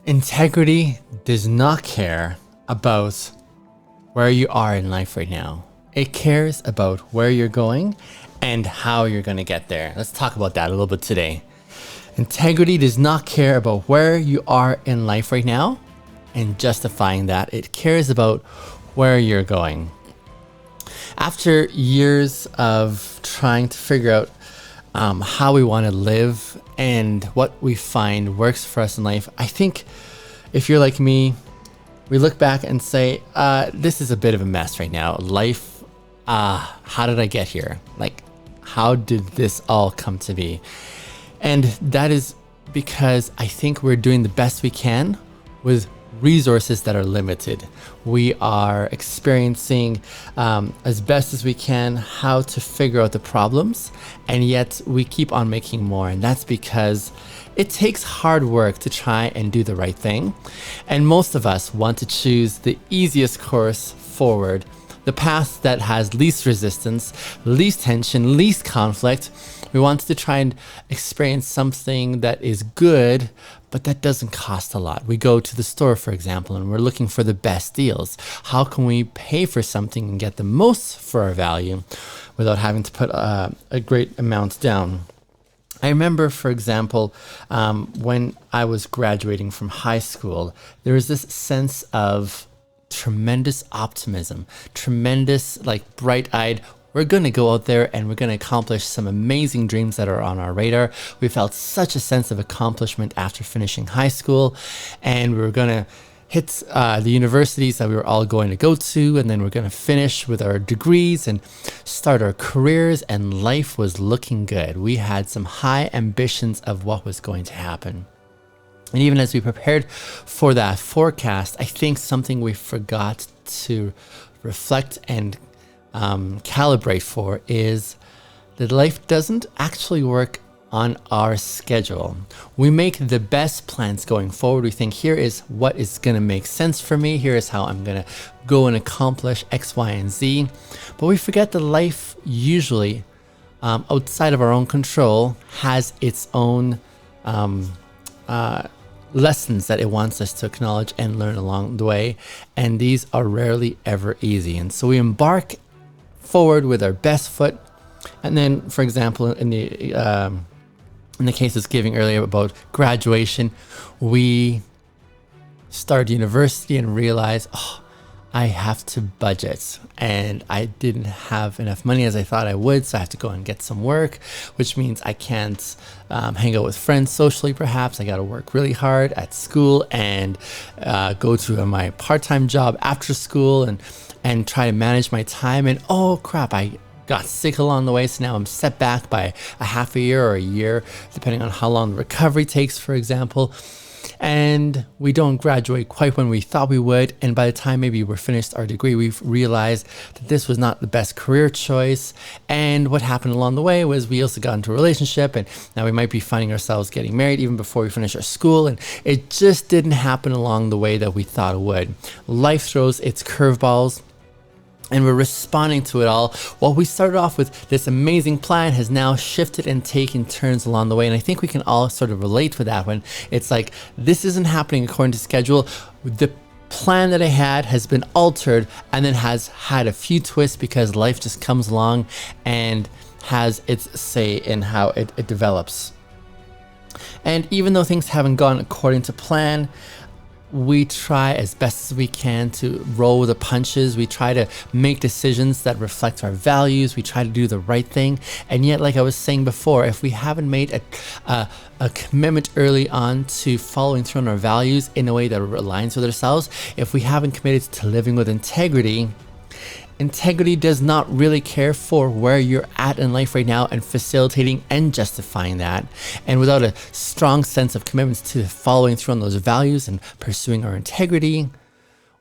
Integrity does not care about where you are in life right now. It cares about where you're going and how you're going to get there. Let's talk about that a little bit today. Integrity does not care about where you are in life right now and justifying that. It cares about where you're going. After years of trying to figure out how we want to live and what we find works for us in life, I think if you're like me, we look back and say, this is a bit of a mess right now. Life, how did I get here? Like, how did this all come to be? And that is because I think we're doing the best we can with resources that are limited. We are experiencing as best as we can how to figure out the problems, and yet we keep on making more. And that's because it takes hard work to try and do the right thing. And most of us want to choose the easiest course forward, the path that has least resistance, least tension, least conflict. We want to try and experience something that is good, but that doesn't cost a lot. We go to the store, for example, and we're looking for the best deals. How can we pay for something and get the most for our value without having to put a great amount down? I remember, for example, when I was graduating from high school, there was this sense of tremendous optimism, tremendous, like, bright-eyed, we're going to go out there and we're going to accomplish some amazing dreams that are on our radar. We felt such a sense of accomplishment after finishing high school, and we were going to hit the universities that we were all going to go to, and then we're going to finish with our degrees and start our careers, and life was looking good. We had some high ambitions of what was going to happen. And even as we prepared for that forecast, I think something we forgot to reflect and calibrate for is that life doesn't actually work on our schedule. We make the best plans going forward. We think, here is what is going to make sense for me. Here is how I'm going to go and accomplish X, Y, and Z. But we forget that life usually, outside of our own control, has its own lessons that it wants us to acknowledge and learn along the way. And these are rarely ever easy. And so we embark forward with our best foot. And then, for example, in the case I was giving earlier about graduation, we start university and realize, I have to budget, and I didn't have enough money as I thought I would, so I have to go and get some work, which means I can't hang out with friends socially. Perhaps I got to work really hard at school and go to my part-time job after school and try to manage my time. And oh crap, I got sick along the way, so now I'm set back by a half a year or a year, depending on how long the recovery takes, for example. And we don't graduate quite when we thought we would, and by the time maybe we're finished our degree, we've realized that this was not the best career choice. And what happened along the way was we also got into a relationship, and now we might be finding ourselves getting married even before we finish our school, and it just didn't happen along the way that we thought it would. Life throws its curveballs, and we're responding to it all. What we started off with this amazing plan has now shifted and taken turns along the way. And I think we can all sort of relate with that when it's like, this isn't happening according to schedule. The plan that I had has been altered and then has had a few twists because life just comes along and has its say in how it develops. And even though things haven't gone according to plan, we try as best as we can to roll the punches. We try to make decisions that reflect our values. We try to do the right thing. And yet, like I was saying before, if we haven't made a commitment early on to following through on our values in a way that aligns with ourselves, if we haven't committed to living with integrity, integrity does not really care for where you're at in life right now and facilitating and justifying that. And without a strong sense of commitments to following through on those values and pursuing our integrity,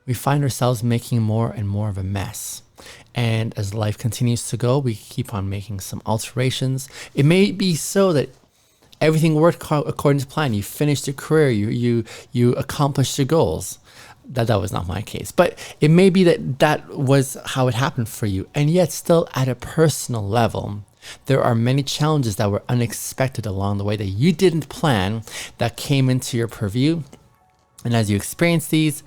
we find ourselves making more and more of a mess. And as life continues to go, we keep on making some alterations. It may be so that everything worked according to plan. You finished your career, you accomplished your goals. That was not my case, but it may be that was how it happened for you. And yet still at a personal level, there are many challenges that were unexpected along the way that you didn't plan that came into your purview. And as you experience these,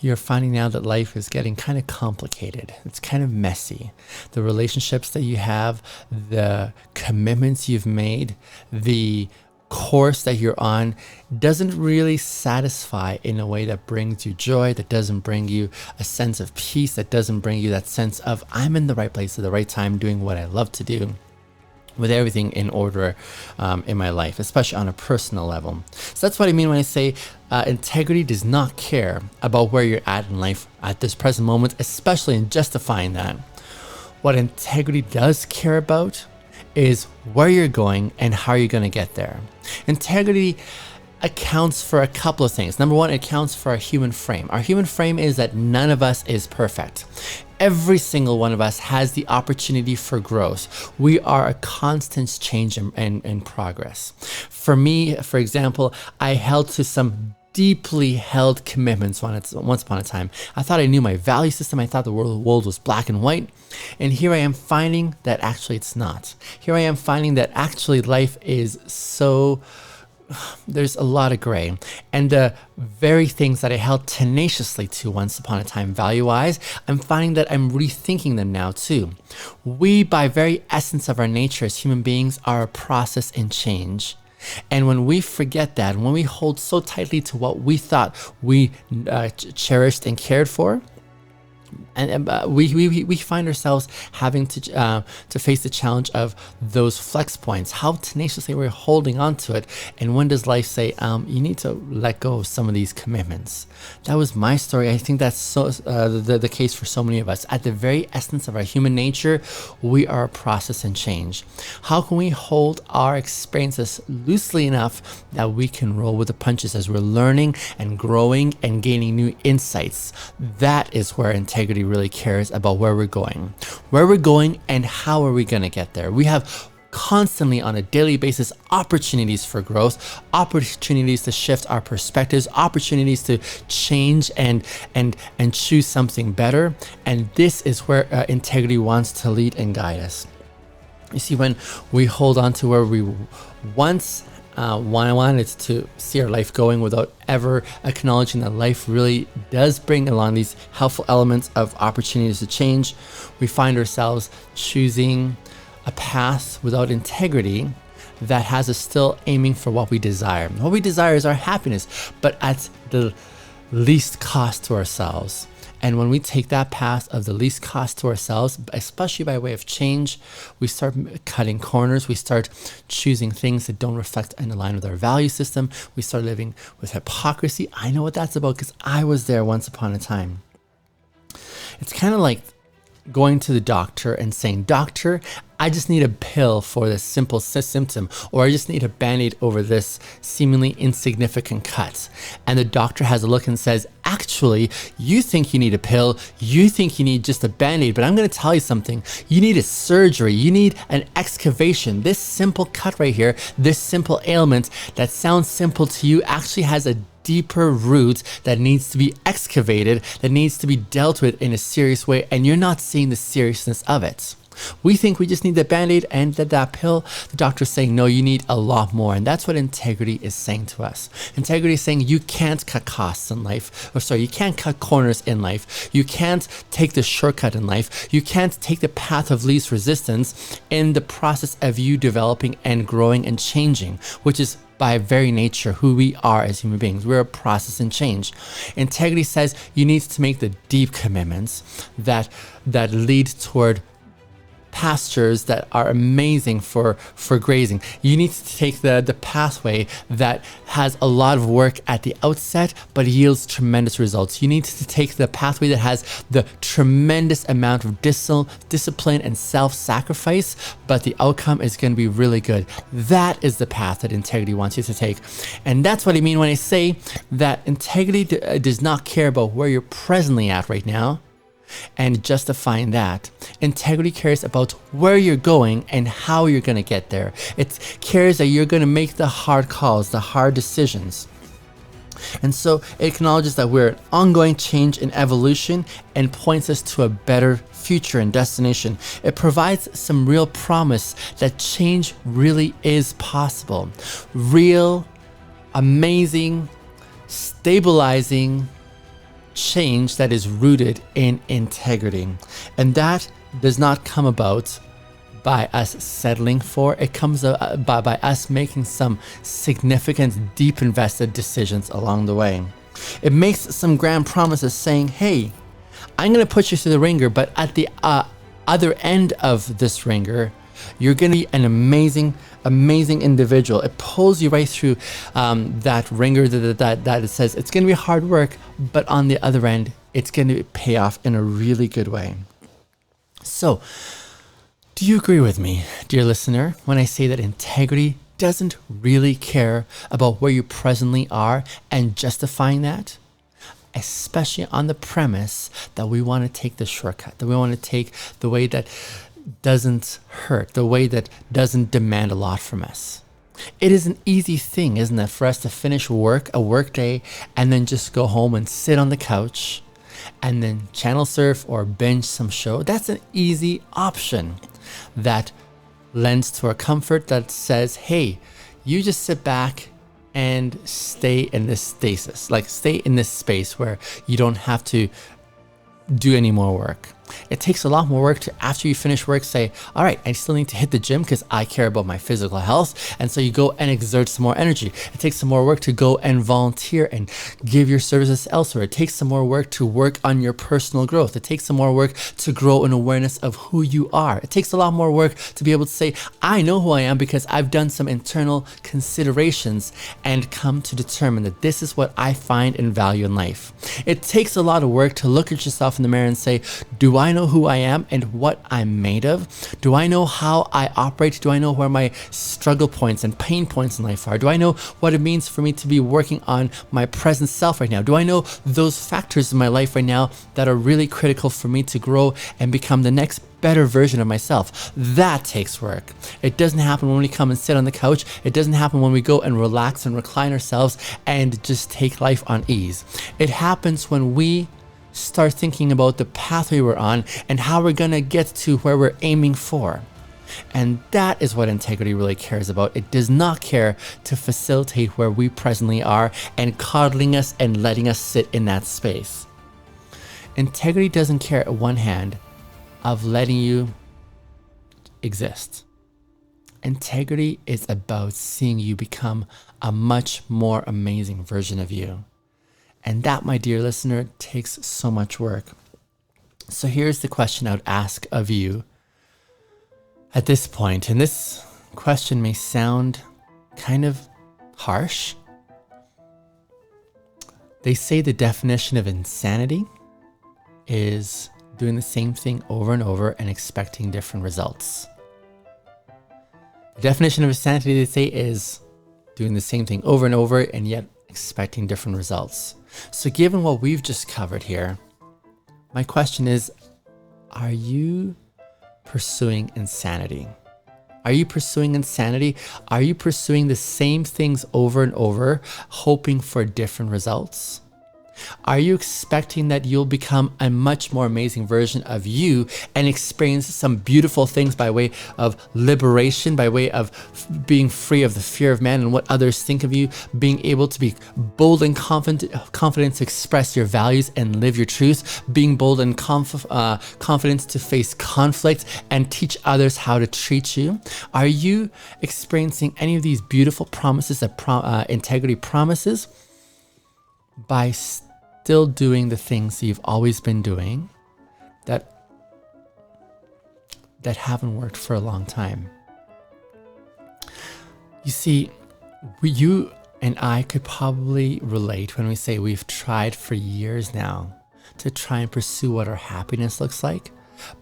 you're finding now that life is getting kind of complicated. It's kind of messy. The relationships that you have, the commitments you've made, the course that you're on doesn't really satisfy in a way that brings you joy, that doesn't bring you a sense of peace, that doesn't bring you that sense of I'm in the right place at the right time doing what I love to do, with everything in order in my life, especially on a personal level. So that's what I mean when I say integrity does not care about where you're at in life at this present moment, especially in justifying that. What integrity does care about is where you're going and how you're going to get there. Integrity accounts for a couple of things. Number one, it accounts for our human frame. Our human frame is that none of us is perfect. Every single one of us has the opportunity for growth. We are a constant change and progress. For me, for example, I held to some deeply held commitments once upon a time. I thought I knew my value system. I thought the world was black and white. And here I am finding that actually it's not. Here I am finding that actually life is so... there's a lot of gray, and the very things that I held tenaciously to once upon a time value-wise, I'm finding that I'm rethinking them now too. We, by very essence of our nature as human beings, are a process in change. And when we forget that, when we hold so tightly to what we thought we cherished and cared for, and we find ourselves having to face the challenge of those flex points, how tenaciously we're holding on to it. And when does life say, you need to let go of some of these commitments? That was my story. I think that's so the case for so many of us. At the very essence of our human nature, we are a process and change. How can we hold our experiences loosely enough that we can roll with the punches as we're learning and growing and gaining new insights? That is where integrity really cares about where we're going. Where we're going and how are we going to get there? We have constantly on a daily basis opportunities for growth, opportunities to shift our perspectives, opportunities to change and choose something better. And this is where integrity wants to lead and guide us. You see, when we hold on to where we once wanted to see our life going without ever acknowledging that life really does bring along these helpful elements of opportunities to change, we find ourselves choosing a path without integrity that has us still aiming for what we desire. What we desire is our happiness, but at the least cost to ourselves. And when we take that path of the least cost to ourselves, especially by way of change, we start cutting corners. We start choosing things that don't reflect and align with our value system. We start living with hypocrisy. I know what that's about because I was there once upon a time. It's kind of like going to the doctor and saying, "Doctor, I just need a pill for this simple symptom," or "I just need a Band-Aid over this seemingly insignificant cut." And the doctor has a look and says, "Actually, you think you need a pill, you think you need just a Band-Aid, but I'm going to tell you something. You need a surgery, you need an excavation. This simple cut right here, this simple ailment that sounds simple to you actually has a deeper root that needs to be excavated, that needs to be dealt with in a serious way, and you're not seeing the seriousness of it." We think we just need the Band-Aid and that pill. The doctor's saying, no, you need a lot more. And that's what integrity is saying to us. Integrity is saying you can't cut costs in life. You can't cut corners in life. You can't take the shortcut in life. You can't take the path of least resistance in the process of you developing and growing and changing, which is by very nature who we are as human beings. We're a process and change. Integrity says you need to make the deep commitments that lead toward pastures that are amazing for grazing. You need to take the pathway that has a lot of work at the outset but yields tremendous results. You need to take the pathway that has the tremendous amount of discipline and self-sacrifice, but the outcome is going to be really good. That is the path that integrity wants you to take. And that's what I mean when I say that integrity does not care about where you're presently at right now and justifying that. Integrity cares about where you're going and how you're going to get there. It cares that you're going to make the hard calls, the hard decisions. And so it acknowledges that we're an ongoing change in evolution and points us to a better future and destination. It provides some real promise that change really is possible. Real, amazing, stabilizing change that is rooted in integrity. And that does not come about by us settling for. It comes by us making some significant, deep invested decisions along the way. It makes some grand promises saying, hey, I'm going to put you through the ringer, but at the other end of this ringer, you're going to be an amazing individual. It pulls you right through that ringer that it says it's going to be hard work, but on the other end, it's going to pay off in a really good way. So, do you agree with me, dear listener, when I say that integrity doesn't really care about where you presently are and justifying that? Especially on the premise that we want to take the shortcut, that we want to take the way that doesn't hurt, the way that doesn't demand a lot from us. It is an easy thing, isn't it, for us to finish a work day, and then just go home and sit on the couch and then channel surf or binge some show. That's an easy option that lends to our comfort, that says, hey, you just sit back and stay in this stasis, like stay in this space where you don't have to do any more work. It takes a lot more work to, after you finish work, say, all right, I still need to hit the gym because I care about my physical health. And so you go and exert some more energy. It takes some more work to go and volunteer and give your services elsewhere. It takes some more work to work on your personal growth. It takes some more work to grow an awareness of who you are. It takes a lot more work to be able to say, I know who I am because I've done some internal considerations and come to determine that this is what I find and value in life. It takes a lot of work to look at yourself in the mirror and say, do I know who I am and what I'm made of? Do I know how I operate? Do I know where my struggle points and pain points in life are? Do I know what it means for me to be working on my present self right now? Do I know those factors in my life right now that are really critical for me to grow and become the next better version of myself? That takes work. It doesn't happen when we come and sit on the couch. It doesn't happen when we go and relax and recline ourselves and just take life on ease. It happens when we start thinking about the pathway we're on and how we're going to get to where we're aiming for. And that is what integrity really cares about. It does not care to facilitate where we presently are and coddling us and letting us sit in that space. Integrity doesn't care, at one hand, of letting you exist. Integrity is about seeing you become a much more amazing version of you. And that, my dear listener, takes so much work. So here's the question I would ask of you at this point. And this question may sound kind of harsh. They say the definition of insanity is doing the same thing over and over and expecting different results. The definition of insanity, they say, is doing the same thing over and over and yet expecting different results. So given what we've just covered here, my question is, are you pursuing insanity? Are you pursuing insanity? Are you pursuing the same things over and over, hoping for different results? Are you expecting that you'll become a much more amazing version of you and experience some beautiful things by way of liberation, by way of being free of the fear of man and what others think of you, being able to be bold and confident to express your values and live your truth, being bold and confident to face conflict and teach others how to treat you? Are you experiencing any of these beautiful promises that integrity promises by still doing the things that you've always been doing that haven't worked for a long time? You see, you and I could probably relate when we say we've tried for years now to try and pursue what our happiness looks like.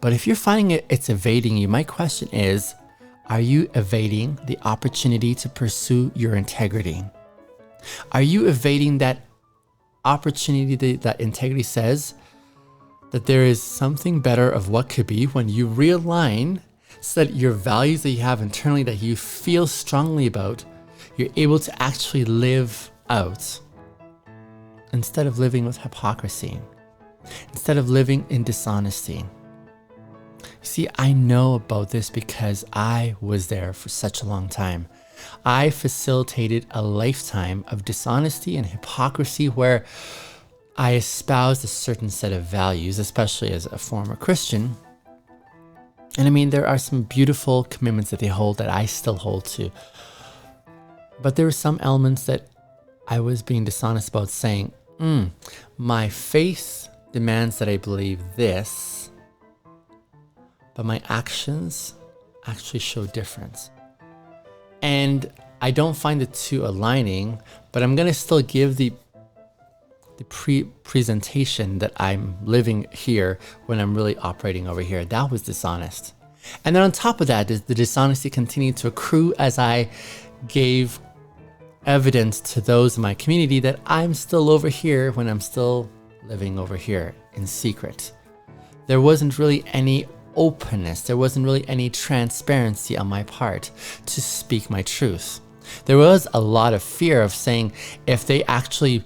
But if you're finding it's evading you, my question is, are you evading the opportunity to pursue your integrity? Are you evading that opportunity that integrity says that there is something better of what could be when you realign so that your values that you have internally that you feel strongly about, you're able to actually live out instead of living with hypocrisy, instead of living in dishonesty? You see, I know about this because I was there for such a long time. I facilitated a lifetime of dishonesty and hypocrisy where I espoused a certain set of values, especially as a former Christian. And I mean, there are some beautiful commitments that they hold that I still hold to. But there were some elements that I was being dishonest about, saying, my faith demands that I believe this, but my actions actually show difference. And I don't find the two aligning, but I'm going to still give the presentation that I'm living here when I'm really operating over here. That was dishonest. And then on top of that, the dishonesty continued to accrue as I gave evidence to those in my community that I'm still over here when I'm still living over here in secret. There wasn't really any openness. There wasn't really any transparency on my part to speak my truth. There was a lot of fear of saying, if they actually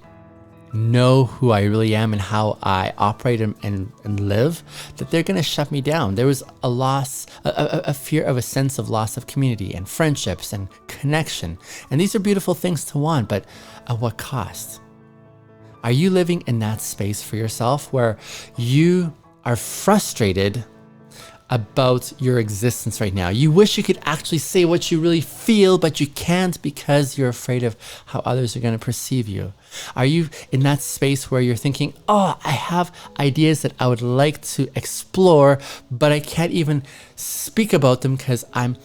know who I really am and how I operate and live, that they're going to shut me down. There was a loss, a fear of a sense of loss of community and friendships and connection. And these are beautiful things to want, but at what cost? Are you living in that space for yourself where you are frustrated about your existence right now? You wish you could actually say what you really feel, but you can't because you're afraid of how others are going to perceive you. Are you in that space where you're thinking, I have ideas that I would like to explore, but I can't even speak about them because I'm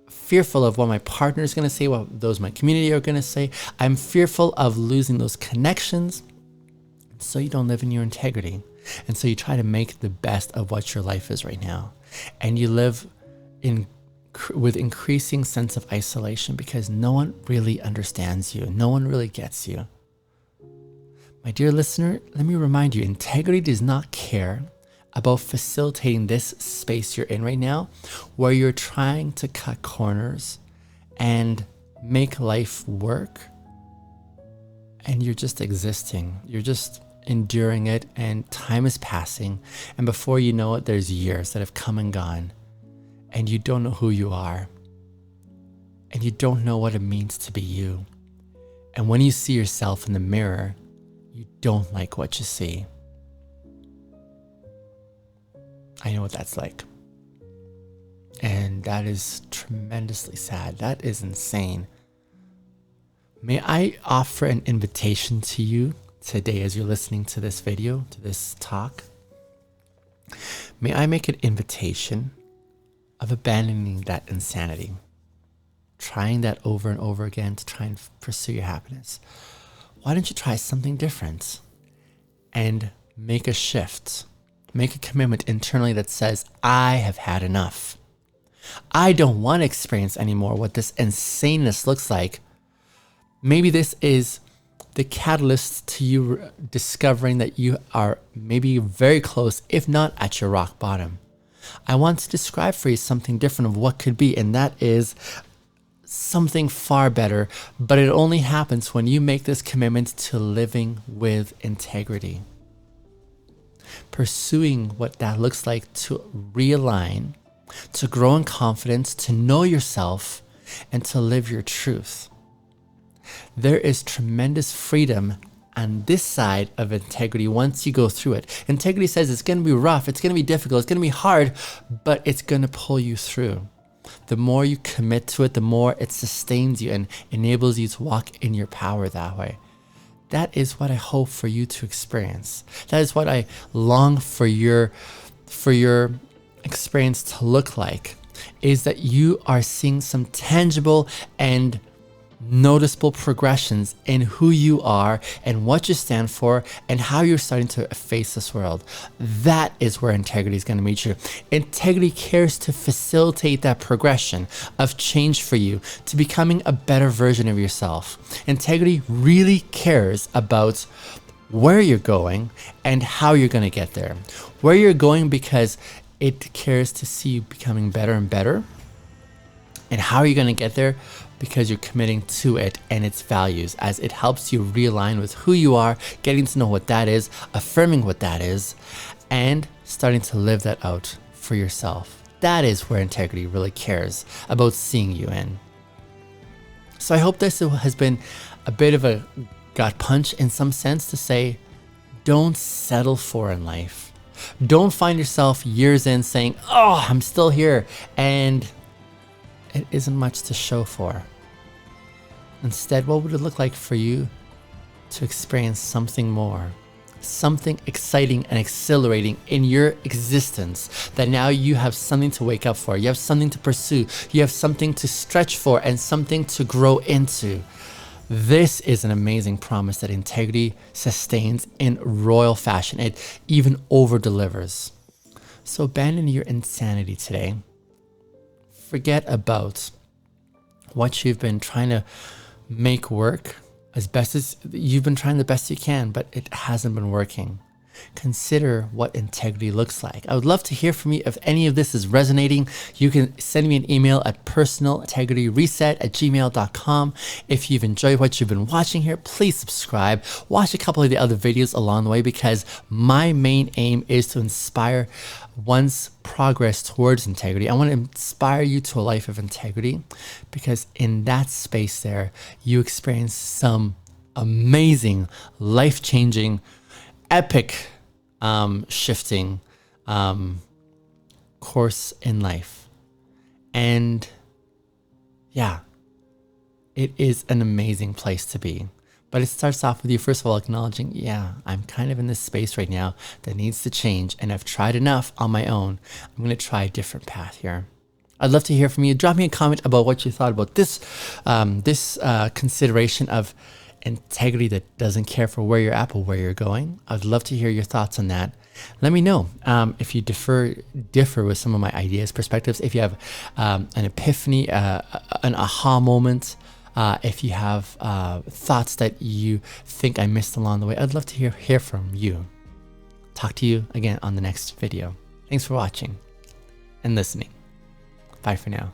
fearful of what my partner is going to say, what those in my community are going to say. I'm fearful of losing those connections. So you don't live in your integrity. And so you try to make the best of what your life is right now. And you live with increasing sense of isolation because no one really understands you. No one really gets you. My dear listener, let me remind you, integrity does not care about facilitating this space you're in right now, where you're trying to cut corners and make life work. And you're just existing. You're just enduring it, and time is passing, and before you know it, there's years that have come and gone, and you don't know who you are, and you don't know what it means to be you. And when you see yourself in the mirror, you don't like what you see. I know what that's like, and that is tremendously sad. That is insane. May I offer an invitation to you today as you're listening to this video, to this talk? May I make an invitation of abandoning that insanity, trying that over and over again to try and pursue your happiness. Why don't you try something different and make a shift, make a commitment internally that says, I have had enough. I don't want to experience anymore what this insaneness looks like. Maybe this is the catalyst to you discovering that you are maybe very close, if not at your rock bottom. I want to describe for you something different of what could be, and that is something far better, but it only happens when you make this commitment to living with integrity. Pursuing what that looks like to realign, to grow in confidence, to know yourself, and to live your truth. There is tremendous freedom on this side of integrity once you go through it. Integrity says it's going to be rough, it's going to be difficult, it's going to be hard, but it's going to pull you through. The more you commit to it, the more it sustains you and enables you to walk in your power that way. That is what I hope for you to experience. That is what I long for your experience to look like, is that you are seeing some tangible and noticeable progressions in who you are and what you stand for and how you're starting to face this world. That is where integrity is going to meet you. Integrity cares to facilitate that progression of change for you to becoming a better version of yourself. Integrity really cares about where you're going and how you're going to get there. Where you're going because it cares to see you becoming better and better. And how are you going to get there? Because you're committing to it and its values, as it helps you realign with who you are, getting to know what that is, affirming what that is, and starting to live that out for yourself. That is where integrity really cares about seeing you in. So I hope this has been a bit of a gut punch in some sense to say, don't settle for in life. Don't find yourself years in saying, oh, I'm still here, and it isn't much to show for. Instead, what would it look like for you to experience something more, something exciting and exhilarating in your existence, that now you have something to wake up for, you have something to pursue, you have something to stretch for, and something to grow into. This is an amazing promise that integrity sustains in royal fashion. It even over delivers. So abandon your insanity today. Forget about what you've been trying to make work as best as you've been trying the best you can, but it hasn't been working. Consider what integrity looks like. I would love to hear from you. If any of this is resonating, you can send me an email at personalintegrityreset@gmail.com. If you've enjoyed what you've been watching here, please subscribe. Watch a couple of the other videos along the way, because my main aim is to inspire one's progress towards integrity. I want to inspire you to a life of integrity, because in that space there, you experience some amazing, life-changing, epic shifting course in life. And yeah, it is an amazing place to be. But it starts off with you, first of all, acknowledging, yeah, I'm kind of in this space right now that needs to change, and I've tried enough on my own. I'm going to try a different path here. I'd love to hear from you. Drop me a comment about what you thought about this consideration of integrity that doesn't care for where you're at, but where you're going. I'd love to hear your thoughts on that. Let me know if you differ with some of my ideas, perspectives, if you have an epiphany, an aha moment, if you have thoughts that you think I missed along the way. I'd love to hear from you. Talk to you again on the next video. Thanks for watching and listening. Bye for now.